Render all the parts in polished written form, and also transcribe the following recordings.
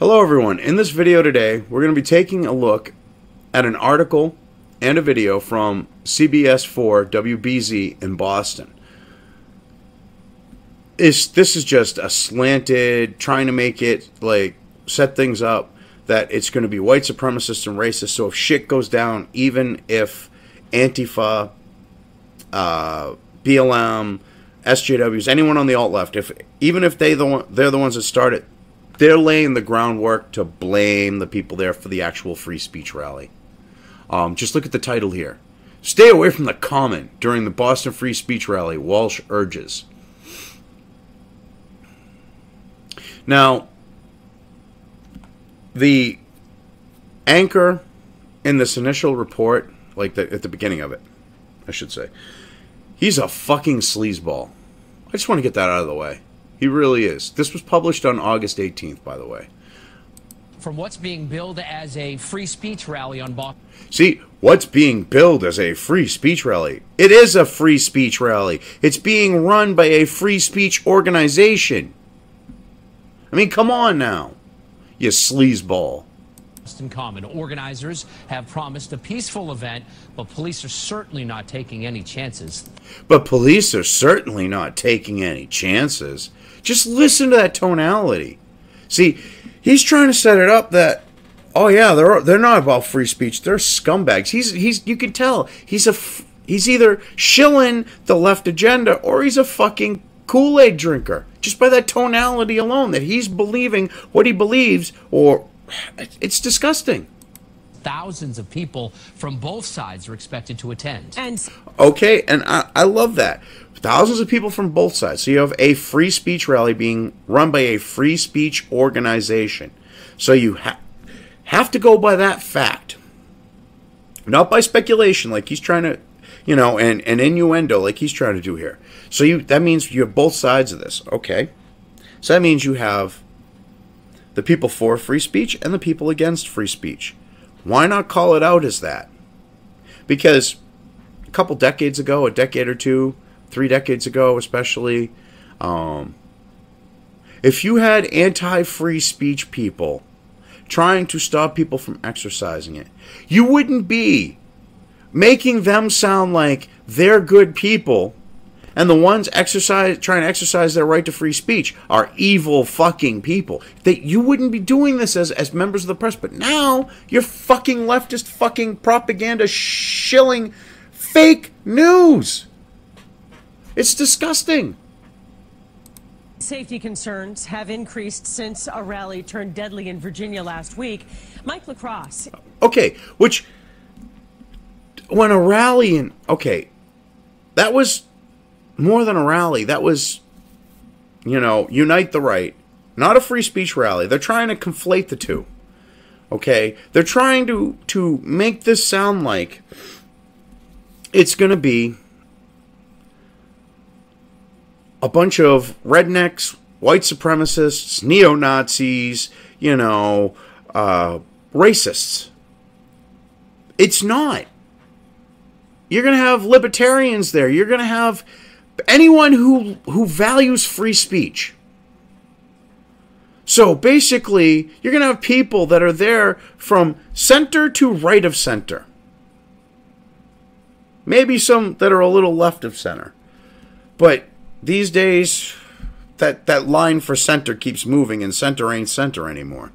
Hello everyone, in this video today we're going to be taking a look at an article and a video from CBS4 WBZ in Boston. This is just a slanted, trying to make it like set things up that it's going to be white supremacist and racist, so if shit goes down, even if Antifa, BLM, SJWs, anyone on the alt-left, even if they're the ones that start it, they're laying the groundwork to blame the people there for the actual free speech rally. Just look at the title here. Stay away from the common during the Boston free speech rally, Walsh urges. Now, the anchor in this initial report, like at the beginning of it, I should say, he's a fucking sleazeball. I just want to get that out of the way. He really is. This was published on August 18th, by the way. From what's being billed as a free speech rally on Boston. See, what's being billed as a free speech rally? It is a free speech rally. It's being run by a free speech organization. I mean, come on now, you sleazeball. Boston Common organizers have promised a peaceful event, but police are certainly not taking any chances. Just listen to that tonality. See, he's trying to set it up that, oh yeah, they're not about free speech. They're scumbags. You can tell he's either shilling the left agenda or he's a fucking Kool-Aid drinker. Just by that tonality alone, that he's believing what he believes, or it's disgusting. Thousands of people from both sides are expected to attend. Okay, and I love that. Thousands of people from both sides. So you have a free speech rally being run by a free speech organization. So you have to go by that fact. Not by speculation like he's trying to, and innuendo like he's trying to do here. So that means you have both sides of this. Okay. So that means you have the people for free speech and the people against free speech. Why not call it out as that? Because a couple decades ago, a decade or two, 3 decades ago especially, if you had anti-free speech people trying to stop people from exercising it, you wouldn't be making them sound like they're good people, and the ones trying to exercise their right to free speech are evil fucking people. You wouldn't be doing this as members of the press, but now you're fucking leftist fucking propaganda shilling fake news. It's disgusting. Safety concerns have increased since a rally turned deadly in Virginia last week. Mike LaCrosse. Okay, when a rally that was more than a rally. That was, unite the right. Not a free speech rally. They're trying to conflate the two. Okay? They're trying to make this sound like it's going to be a bunch of rednecks, white supremacists, neo-Nazis, racists. It's not. You're going to have libertarians there. You're going to have anyone who values free speech. So basically, you're going to have people that are there from center to right of center. Maybe some that are a little left of center. But these days, that line for center keeps moving, and center ain't center anymore.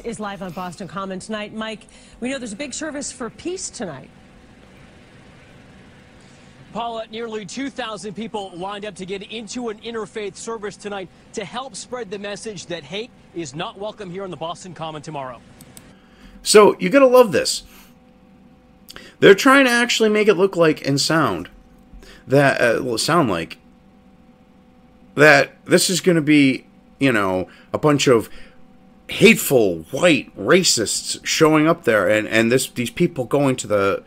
Is live on Boston Common tonight. Mike, we know there's a big service for peace tonight. Paula, nearly 2,000 people lined up to get into an interfaith service tonight to help spread the message that hate is not welcome here on the Boston Common tomorrow. So you gotta love this. They're trying to actually make it look like and sound that that this is going to be, a bunch of hateful white racists showing up there, and these people going to the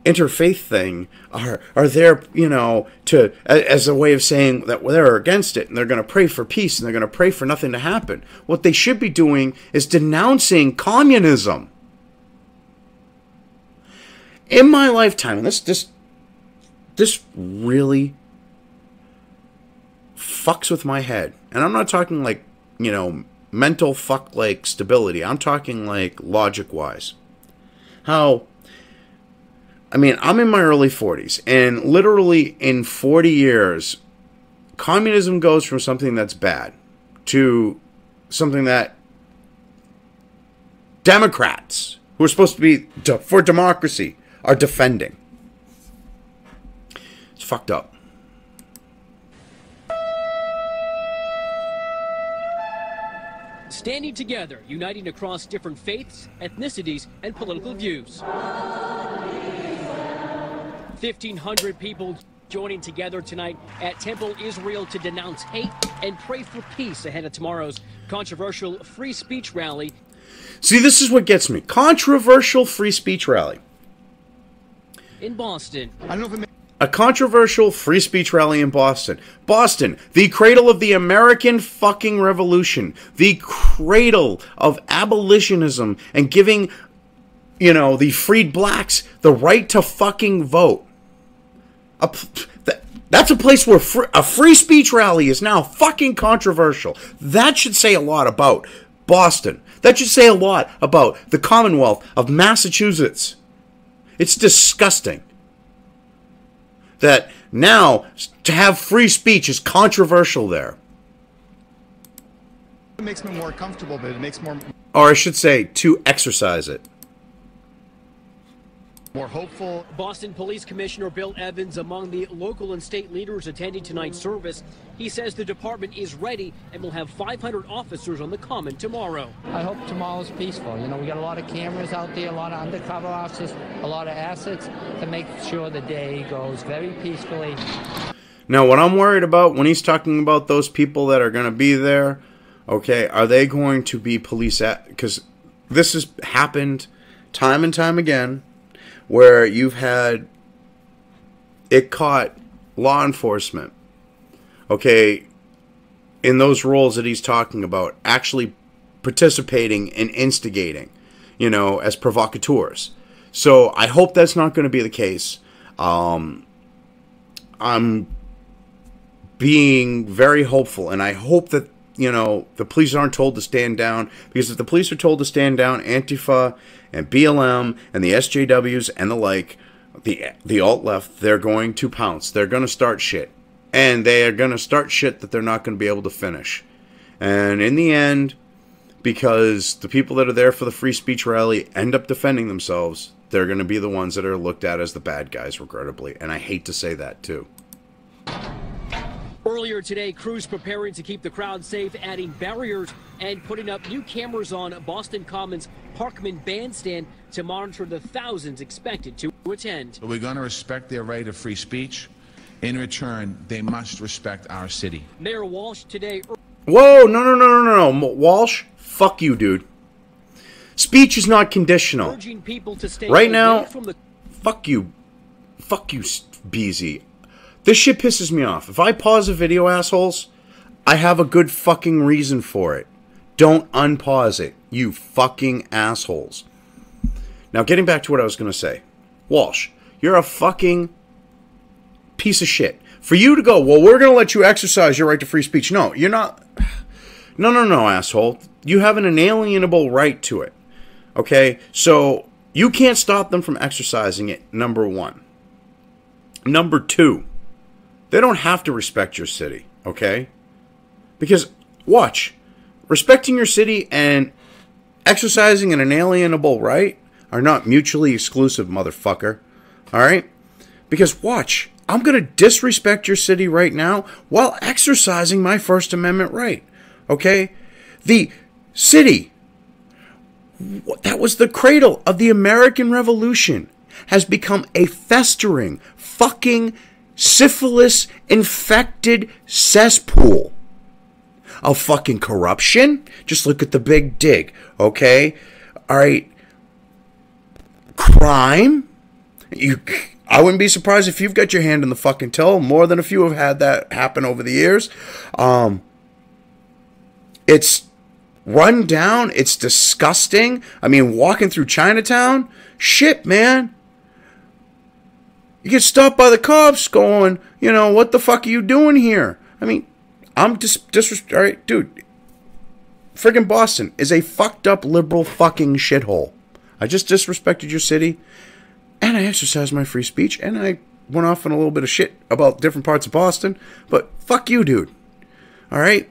interfaith thing are there, as a way of saying that they're against it, and they're going to pray for peace, and they're going to pray for nothing to happen. What they should be doing is denouncing communism. In my lifetime, and this really fucks with my head. And I'm not talking like, mental fuck like stability. I'm talking like logic wise. How, I mean, I'm in my early 40s, and literally in 40 years, communism goes from something that's bad to something that Democrats, who are supposed to be for democracy, are defending. It's fucked up. Standing together, uniting across different faiths, ethnicities, and political views. 1,500 people joining together tonight at Temple Israel to denounce hate and pray for peace ahead of tomorrow's controversial free speech rally. See, this is what gets me. Controversial free speech rally. In Boston. I don't know if it A controversial free speech rally in Boston. Boston, the cradle of the American fucking Revolution. The cradle of abolitionism and giving, you know, the freed blacks the right to fucking vote. That's a place where a free speech rally is now fucking controversial. That should say a lot about Boston. That should say a lot about the Commonwealth of Massachusetts. It's disgusting that now to have free speech is controversial there. It makes me more comfortable, but it makes more... Or I should say, to exercise it. more hopeful. Boston Police Commissioner Bill Evans among the local and state leaders attending tonight's service. He says the department is ready and will have 500 officers on the Common tomorrow. I hope tomorrow's peaceful. You know, we got a lot of cameras out there, a lot of undercover officers, a lot of assets to make sure the day goes very peacefully. Now, what I'm worried about when he's talking about those people that are going to be there, okay, are they going to be police? Because this has happened time and time again, where you've had it caught law enforcement, okay, in those roles that he's talking about, actually participating and instigating, you know, as provocateurs. So I hope that's not going to be the case. I'm being very hopeful, and I hope that, you know, the police aren't told to stand down, because if the police are told to stand down, Antifa and BLM and the SJWs and the like, the alt-left, they're going to pounce. They're going to start shit. And they are going to start shit that they're not going to be able to finish. And in the end, because the people that are there for the free speech rally end up defending themselves, they're going to be the ones that are looked at as the bad guys, regrettably. And I hate to say that, too. Earlier today, crews preparing to keep the crowd safe, adding barriers and putting up new cameras on Boston Commons Parkman Bandstand to monitor the thousands expected to attend. We're going to respect their right of free speech. In return, they must respect our city. Mayor Walsh today... Whoa, no. Walsh, fuck you, dude. Speech is not conditional. Urging people to stay right now, from the... fuck you, BZ. This shit pisses me off. If I pause a video, assholes, I have a good fucking reason for it. Don't unpause it, you fucking assholes. Now, getting back to what I was going to say. Walsh, you're a fucking piece of shit. For you to go, well, we're going to let you exercise your right to free speech. No, you're not. No, asshole. You have an inalienable right to it. Okay? So, you can't stop them from exercising it, number one. Number two, they don't have to respect your city, okay? Because, watch, respecting your city and exercising an inalienable right are not mutually exclusive, motherfucker. Alright? Because, watch, I'm going to disrespect your city right now while exercising my First Amendment right. Okay? The city, that was the cradle of the American Revolution, has become a festering, fucking syphilis-infected cesspool of fucking corruption. Just look at the Big Dig, okay? All right. Crime. I wouldn't be surprised if you've got your hand in the fucking till. More than a few have had that happen over the years. It's run down. It's disgusting. I mean, walking through Chinatown, shit, man. You get stopped by the cops going, you know, what the fuck are you doing here? I mean, I'm just all right, dude. friggin' Boston is a fucked up liberal fucking shithole. I just disrespected your city, and I exercised my free speech, and I went off on a little bit of shit about different parts of Boston, but fuck you, dude. All right?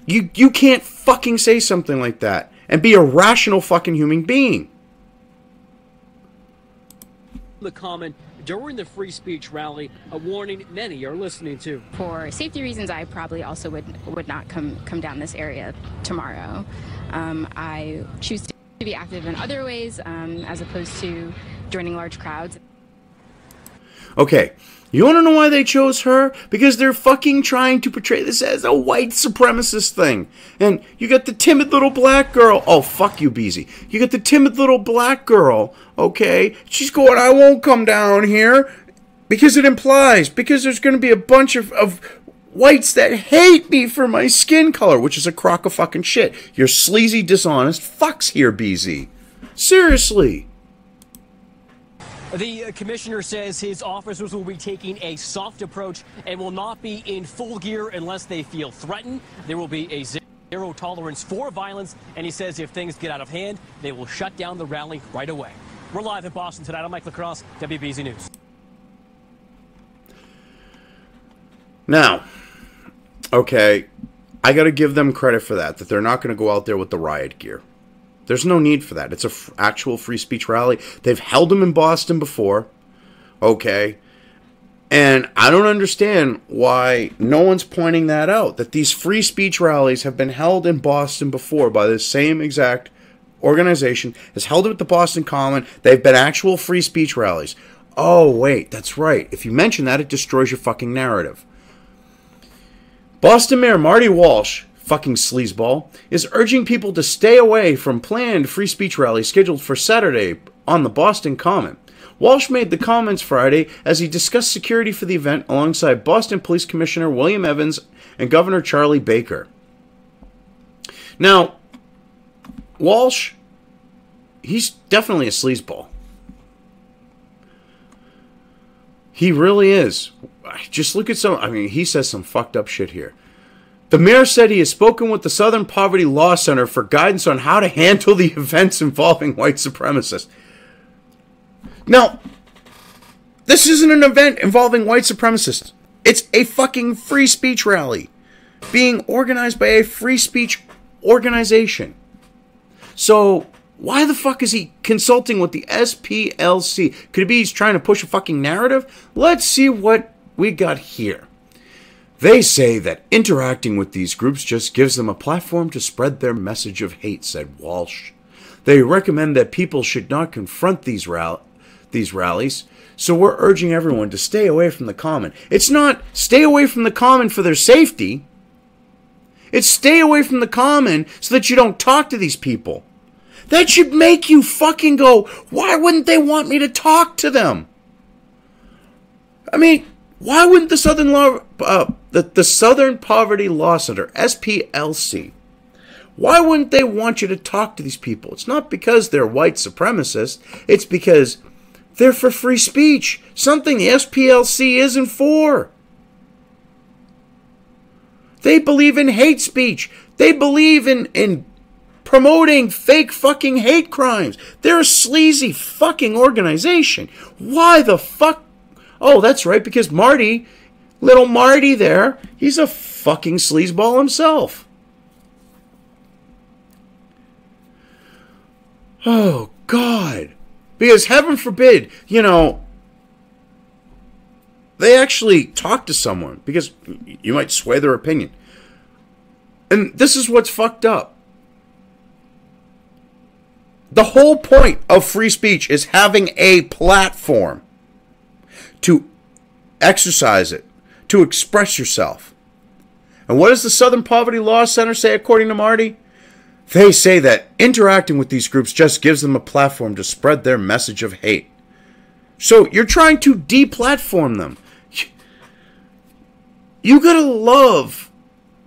You can't fucking say something like that and be a rational fucking human being. The comment during the free speech rally, a warning many are listening to. For safety reasons, I probably also would not come down this area tomorrow. I choose to be active in other ways as opposed to joining large crowds. Okay, you want to know why they chose her? Because they're fucking trying to portray this as a white supremacist thing. And you got the timid little black girl. Oh, fuck you, Beezy. You got the timid little black girl, okay? She's going, I won't come down here. Because it implies, because there's going to be a bunch of whites that hate me for my skin color, which is a crock of fucking shit. You're sleazy, dishonest fucks here, Beezy. Seriously. The commissioner says his officers will be taking a soft approach and will not be in full gear unless they feel threatened. There will be a zero tolerance for violence, and he says if things get out of hand, they will shut down the rally right away. We're live in Boston tonight. I'm Mike LaCrosse, WBZ News. Now, okay, I got to give them credit for that they're not going to go out there with the riot gear. There's no need for that. It's an actual free speech rally. They've held them in Boston before, okay? And I don't understand why no one's pointing that out, that these free speech rallies have been held in Boston before by the same exact organization, has held it at the Boston Common. They've been actual free speech rallies. Oh, wait, that's right. If you mention that, it destroys your fucking narrative. Boston Mayor Marty Walsh, fucking sleazeball, is urging people to stay away from planned free speech rallies scheduled for Saturday on the Boston Common. Walsh made the comments Friday as he discussed security for the event alongside Boston Police Commissioner William Evans and Governor Charlie Baker. Now, Walsh, he's definitely a sleazeball. He really is. Just look at he says some fucked up shit here. The mayor said he has spoken with the Southern Poverty Law Center for guidance on how to handle the events involving white supremacists. Now, this isn't an event involving white supremacists. It's a fucking free speech rally being organized by a free speech organization. So, why the fuck is he consulting with the SPLC? Could it be he's trying to push a fucking narrative? Let's see what we got here. They say that interacting with these groups just gives them a platform to spread their message of hate, said Walsh. They recommend that people should not confront these rallies, so we're urging everyone to stay away from the Common. It's not stay away from the Common for their safety. It's stay away from the Common so that you don't talk to these people. That should make you fucking go, why wouldn't they want me to talk to them? I mean, why wouldn't the Southern Poverty Law Center, SPLC, why wouldn't they want you to talk to these people? It's not because they're white supremacists. It's because they're for free speech, something the SPLC isn't for. They believe in hate speech. They believe in promoting fake fucking hate crimes. They're a sleazy fucking organization. Why the fuck? Oh, that's right, because Marty, little Marty there, he's a fucking sleazeball himself. Oh, God. Because heaven forbid, they actually talk to someone, because you might sway their opinion. And this is what's fucked up. The whole point of free speech is having a platform to exercise it, to express yourself. And what does the Southern Poverty Law Center say, according to Marty? They say that interacting with these groups just gives them a platform to spread their message of hate. So you're trying to deplatform them. You gotta love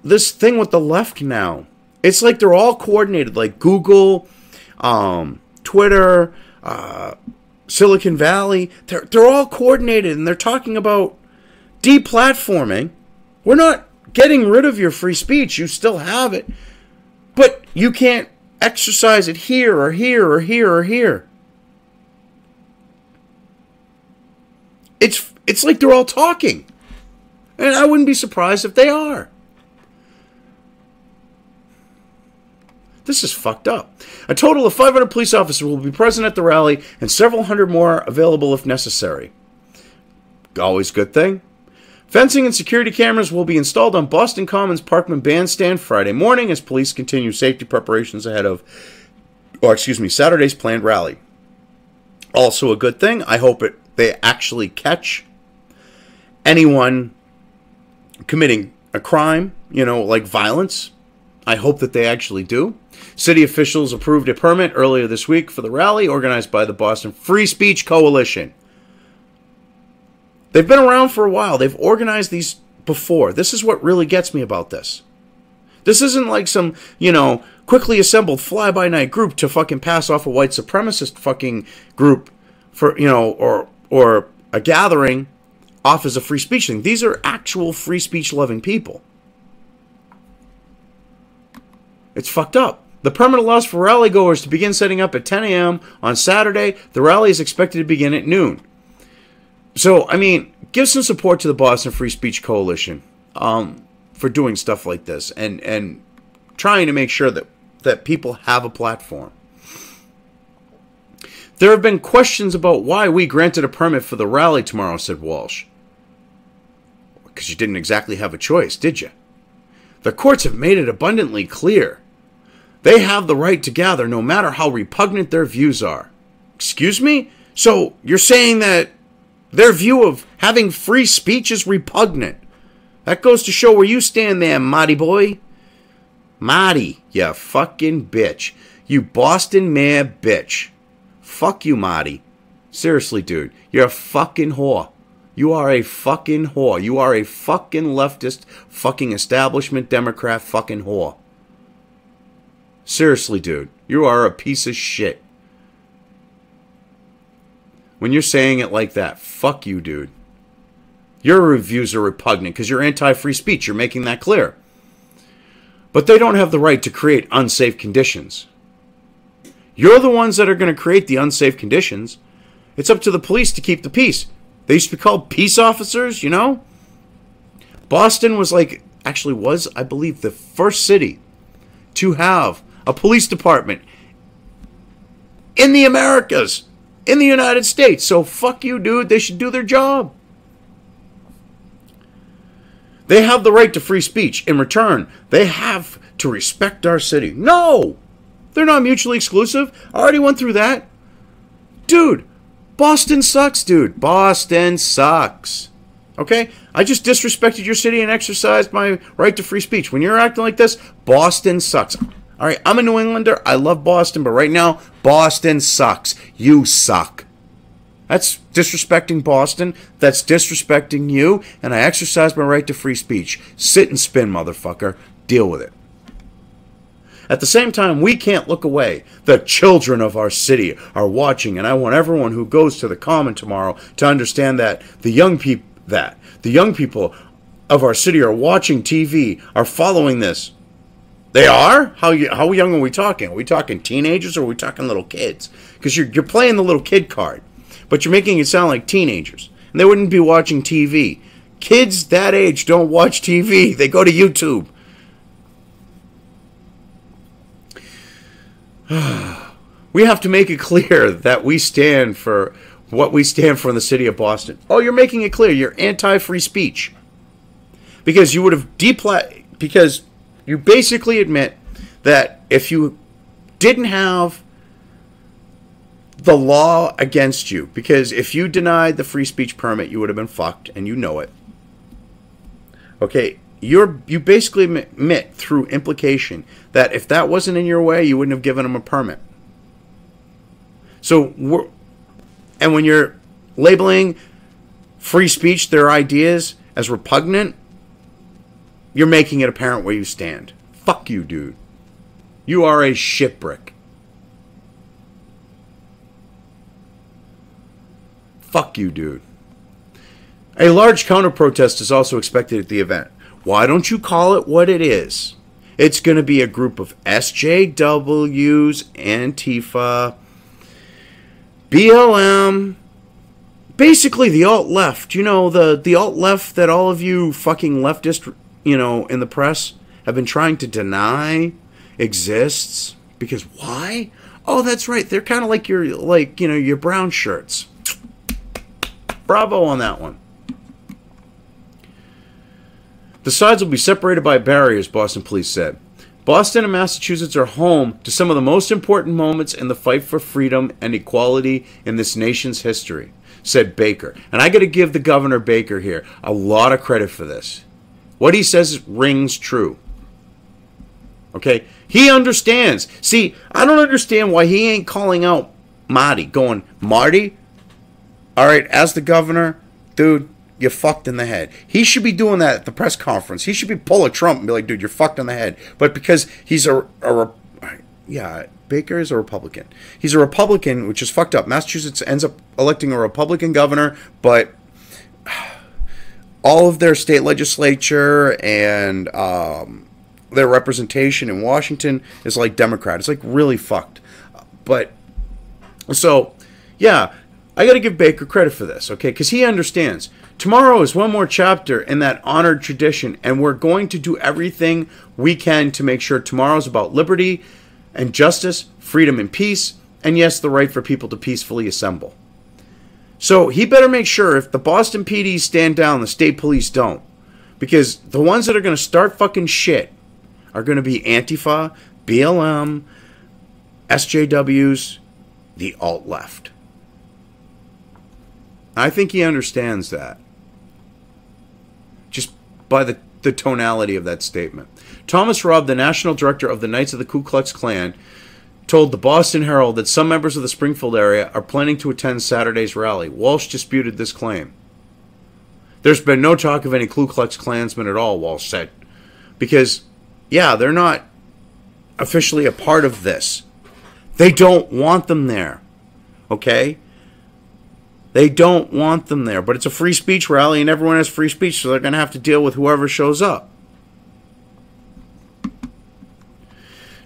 this thing with the left now. It's like they're all coordinated, like Google, Twitter, Silicon Valley. They're all coordinated, and they're talking about deplatforming. We're not getting rid of your free speech. You still have it, but you can't exercise it here or here or here or here. It's like they're all talking. And I wouldn't be surprised if they are. This is fucked up. A total of 500 police officers will be present at the rally and several hundred more available if necessary. Always a good thing. Fencing and security cameras will be installed on Boston Commons Parkman Bandstand Friday morning as police continue safety preparations ahead of, Saturday's planned rally. Also a good thing. I hope they actually catch anyone committing a crime, like violence. I hope that they actually do. City officials approved a permit earlier this week for the rally organized by the Boston Free Speech Coalition. They've been around for a while. They've organized these before. This is what really gets me about this. This isn't like some, quickly assembled fly-by-night group to fucking pass off a white supremacist fucking group for, or a gathering off as a free speech thing. These are actual free speech loving people. It's fucked up. The permit allows for rally goers to begin setting up at 10 a.m. on Saturday. The rally is expected to begin at noon. So, give some support to the Boston Free Speech Coalition for doing stuff like this and trying to make sure that people have a platform. There have been questions about why we granted a permit for the rally tomorrow, said Walsh. Because you didn't exactly have a choice, did you? The courts have made it abundantly clear. They have the right to gather no matter how repugnant their views are. Excuse me? So you're saying that their view of having free speech is repugnant? That goes to show where you stand there, Marty boy. Marty, you fucking bitch. You Boston mayor bitch. Fuck you, Marty. Seriously, dude. You're a fucking whore. You are a fucking whore. You are a fucking leftist, fucking establishment Democrat fucking whore. Seriously, dude. You are a piece of shit. When you're saying it like that, fuck you, dude. Your reviews are repugnant because you're anti-free speech. You're making that clear. But they don't have the right to create unsafe conditions. You're the ones that are going to create the unsafe conditions. It's up to the police to keep the peace. They used to be called peace officers, Boston was I believe, the first city to have a police department in the Americas, in the United States. So fuck you, dude. They should do their job. They have the right to free speech. In return, they have to respect our city. No! They're not mutually exclusive. I already went through that. Dude, Boston sucks, dude. Boston sucks. Okay? I just disrespected your city and exercised my right to free speech. When you're acting like this, Boston sucks. All right, I'm a New Englander. I love Boston, but right now, Boston sucks. You suck. That's disrespecting Boston. That's disrespecting you. And I exercise my right to free speech. Sit and spin, motherfucker. Deal with it. At the same time, we can't look away. The children of our city are watching, and I want everyone who goes to the Common tomorrow to understand that the young people of our city are watching TV, are following this. They are? How young are we talking? Are we talking teenagers or are we talking little kids? Because you're playing the little kid card, but you're making it sound like teenagers. And they wouldn't be watching TV. Kids that age don't watch TV. They go to YouTube. We have to make it clear that we stand for what we stand for in the city of Boston. Oh, you're making it clear. You're anti-free speech. Because you would have because you basically admit that if you didn't have the law against you, because if you denied the free speech permit, you would have been fucked, and you know it. Okay, you basically admit through implication that if that wasn't in your way, you wouldn't have given them a permit. So, and when you're labeling free speech, their ideas, as repugnant, you're making it apparent where you stand. Fuck you, dude. You are a shitbrick. Fuck you, dude. A large counter-protest is also expected at the event, Why don't you call it what it is? It's going to be a group of SJWs, Antifa, BLM, basically the alt-left. You know, the alt-left that all of you fucking leftist, you know, in the press have been trying to deny exists. Because why? Oh, that's right. They're kind of like your brown shirts. Bravo on that one. The sides will be separated by barriers, Boston police said. Boston and Massachusetts are home to some of the most important moments in the fight for freedom and equality in this nation's history, said Baker. And I got to give the Governor Baker here a lot of credit for this. What he says rings true. Okay? He understands. See, I don't understand why he ain't calling out Marty, going, Marty, all right, as the governor, dude, you're fucked in the head. He should be doing that at the press conference. He should be pulling Trump and be like, dude, you're fucked in the head. But because he's Baker is a Republican. He's a Republican, which is fucked up. Massachusetts ends up electing a Republican governor, but all of their state legislature and their representation in Washington is like Democrat. It's like really fucked. But, so, yeah, I got to give Baker credit for this, okay? Because he understands. Tomorrow is one more chapter in that honored tradition, and we're going to do everything we can to make sure tomorrow's about liberty and justice, freedom and peace, and yes, the right for people to peacefully assemble. So he better make sure if the Boston PD stand down, the state police don't. Because the ones that are going to start fucking shit are going to be Antifa, BLM, SJWs, the alt-left. I think he understands that. Just by the tonality of that statement. Thomas Robb, the national director of the Knights of the Ku Klux Klan, told the Boston Herald that some members of the Springfield area are planning to attend Saturday's rally. Walsh disputed this claim. There's been no talk of any Ku Klux Klansmen at all, Walsh said. Because, yeah, they're not officially a part of this. They don't want them there. Okay? They don't want them there. But it's a free speech rally and everyone has free speech, so they're going to have to deal with whoever shows up.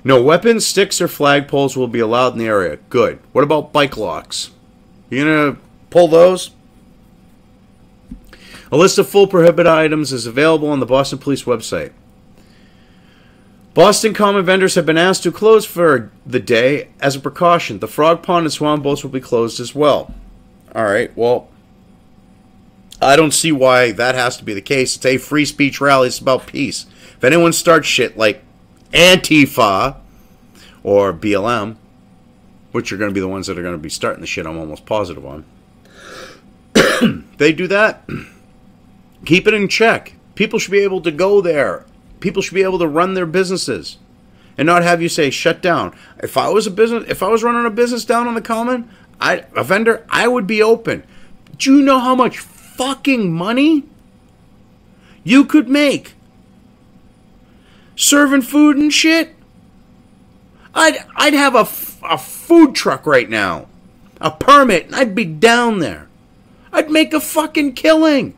No weapons, sticks, or flagpoles will be allowed in the area. Good. What about bike locks? You going to pull those? A list of full prohibited items is available on the Boston Police website. Boston common vendors have been asked to close for the day as a precaution. The Frog Pond and Swan Boats will be closed as well. Alright, well, I don't see why that has to be the case. It's a free speech rally. It's about peace. If anyone starts shit like Antifa or BLM, which are going to be the ones that are going to be starting the shit, I'm almost positive on, they do that, keep it in check. People should be able to go there. People should be able to run their businesses and not have you say shut down. If I was running a business down on the common, a vendor, I would be open. Do you know how much fucking money you could make serving food and shit? I'd have a food truck right now, a permit, and I'd be down there. I'd make a fucking killing.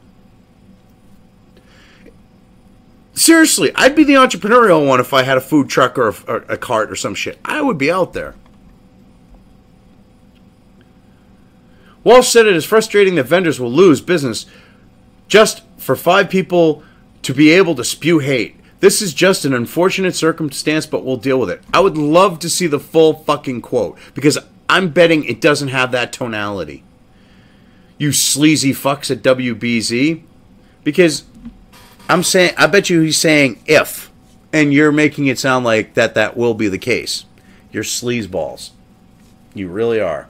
Seriously, I'd be the entrepreneurial one if I had a food truck or a cart or some shit. I would be out there. Walsh said it is frustrating that vendors will lose business just for 5 people to be able to spew hate. This is just an unfortunate circumstance, but we'll deal with it. I would love to see the full fucking quote, because I'm betting it doesn't have that tonality. You sleazy fucks at WBZ. Because I bet you he's saying if, and you're making it sound like that will be the case. You're sleazeballs. You really are.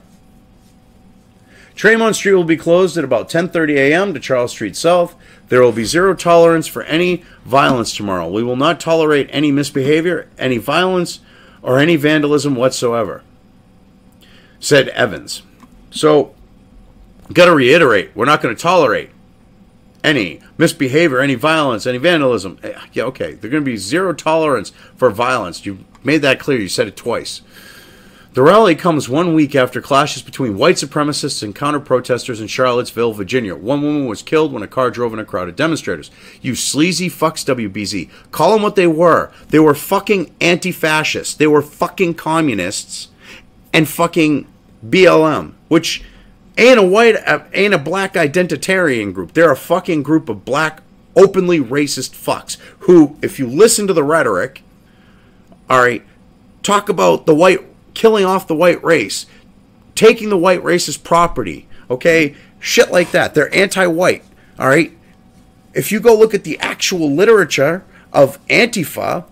Tremont Street will be closed at about 10:30 a.m. to Charles Street South. There will be zero tolerance for any violence tomorrow. We will not tolerate any misbehavior, any violence, or any vandalism whatsoever, said Evans. So, got to reiterate, we're not going to tolerate any misbehavior, any violence, any vandalism. Yeah, okay. There's going to be zero tolerance for violence. You made that clear. You said it twice. The rally comes 1 week after clashes between white supremacists and counter-protesters in Charlottesville, Virginia. One woman was killed when a car drove in a crowd of demonstrators. You sleazy fucks, WBZ. Call them what they were. They were fucking anti-fascists. They were fucking communists and fucking BLM, which ain't a black identitarian group. They're a fucking group of black, openly racist fucks who, if you listen to the rhetoric, all right, talk about the white, killing off the white race, taking the white race's property, okay? Shit like that. They're anti-white, all right? If you go look at the actual literature of Antifa,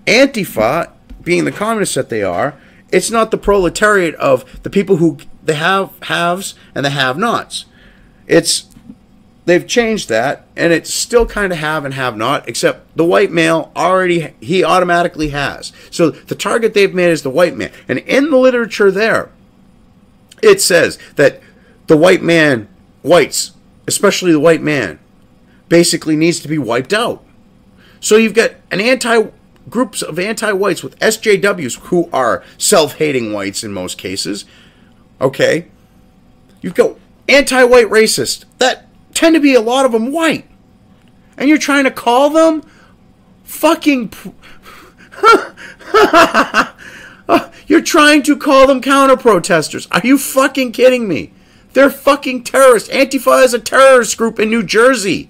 Antifa, being the communists that they are, it's not the proletariat of the people who the haves and the have-nots. They've changed that, and it's still kind of have and have not, except the white male he automatically has. So the target they've made is the white man. And in the literature there, it says that the whites, especially the white man, basically needs to be wiped out. So you've got groups of anti-whites with SJWs who are self-hating whites in most cases. Okay? You've got anti-white racists that tend to be a lot of them white. And you're trying to call them fucking... You're trying to call them counter-protesters. Are you fucking kidding me? They're fucking terrorists. Antifa is a terrorist group in New Jersey,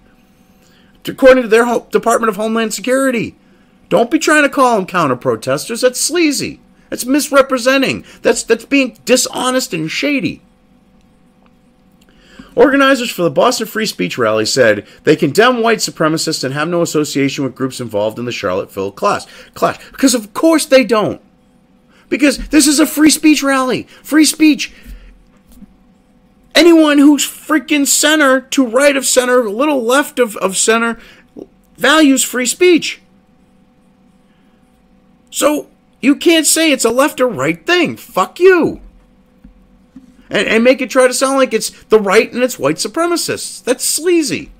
according to their Department of Homeland Security. Don't be trying to call them counter-protesters. That's sleazy. That's misrepresenting. That's being dishonest and shady. Organizers for the Boston Free Speech Rally said they condemn white supremacists and have no association with groups involved in the Charlottesville clash. Because of course they don't. Because this is a free speech rally. Free speech. Anyone who's freaking center to right of center, a little left of center, values free speech. So you can't say it's a left or right thing. Fuck you. And make it try to sound like it's the right and it's white supremacists. That's sleazy.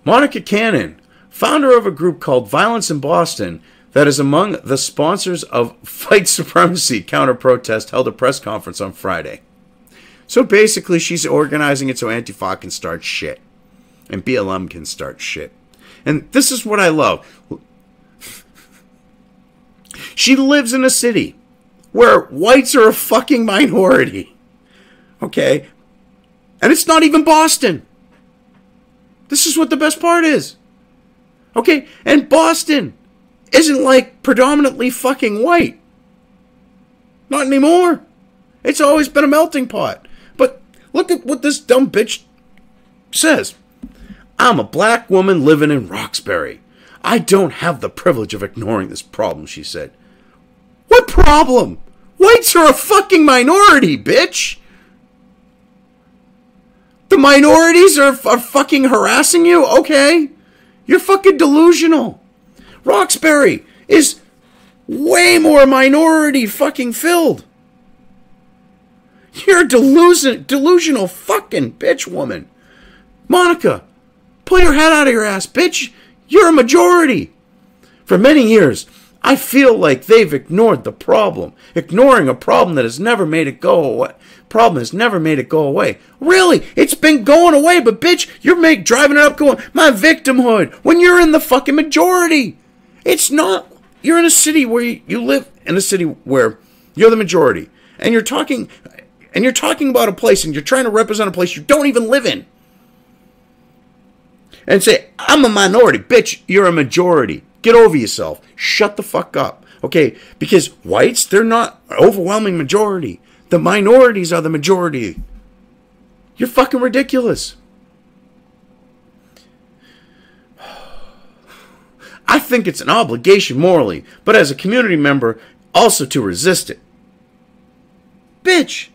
Monica Cannon, founder of a group called Violence in Boston that is among the sponsors of white supremacy counter-protest, held a press conference on Friday. So basically she's organizing it so Antifa can start shit. And BLM can start shit. And this is what I love. She lives in a city where whites are a fucking minority. Okay? And it's not even Boston. This is what the best part is. Okay? And Boston isn't like predominantly fucking white. Not anymore. It's always been a melting pot. But look at what this dumb bitch says. I'm a black woman living in Roxbury. I don't have the privilege of ignoring this problem, she said. What problem? Whites are a fucking minority, bitch. The minorities are fucking harassing you? Okay. You're fucking delusional. Roxbury is way more minority fucking filled. You're a delusional fucking bitch woman. Monica, pull your head out of your ass, bitch. You're a majority. For many years, I feel like they've ignored the problem. Ignoring a problem that has never made it go away. Problem has never made it go away. Really? It's been going away, but bitch, you're driving it up going, my victimhood, when you're in the fucking majority. It's not. You're in a city where you live in a city where you're the majority. And you're talking about a place and you're trying to represent a place you don't even live in. And say, I'm a minority. Bitch, you're a majority. Get over yourself. Shut the fuck up. Okay? Because whites, they're not an overwhelming majority. The minorities are the majority. You're fucking ridiculous. I think it's an obligation morally, but as a community member, also to resist it. Bitch,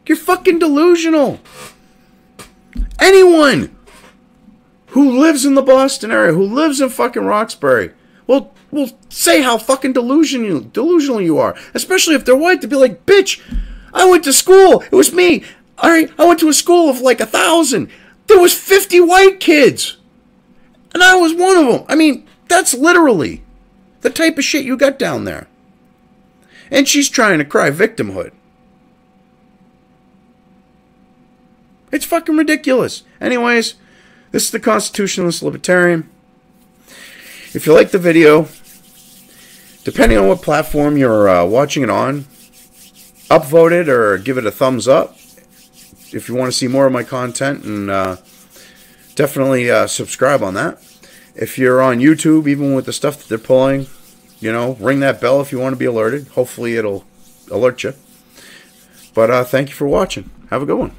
you're fucking delusional. Anyone who lives in the Boston area, who lives in fucking Roxbury, will say how fucking delusional you are. Especially if they're white, to be like, bitch, I went to school. It was me. I went to a school of like 1,000. There was 50 white kids. And I was one of them. I mean, that's literally the type of shit you got down there. And she's trying to cry victimhood. It's fucking ridiculous. Anyways, this is the Constitutionalist Libertarian. If you like the video, depending on what platform you're watching it on, upvote it or give it a thumbs up if you want to see more of my content, and definitely subscribe on that. If you're on YouTube, even with the stuff that they're pulling, you know, ring that bell if you want to be alerted. Hopefully it'll alert you. But thank you for watching. Have a good one.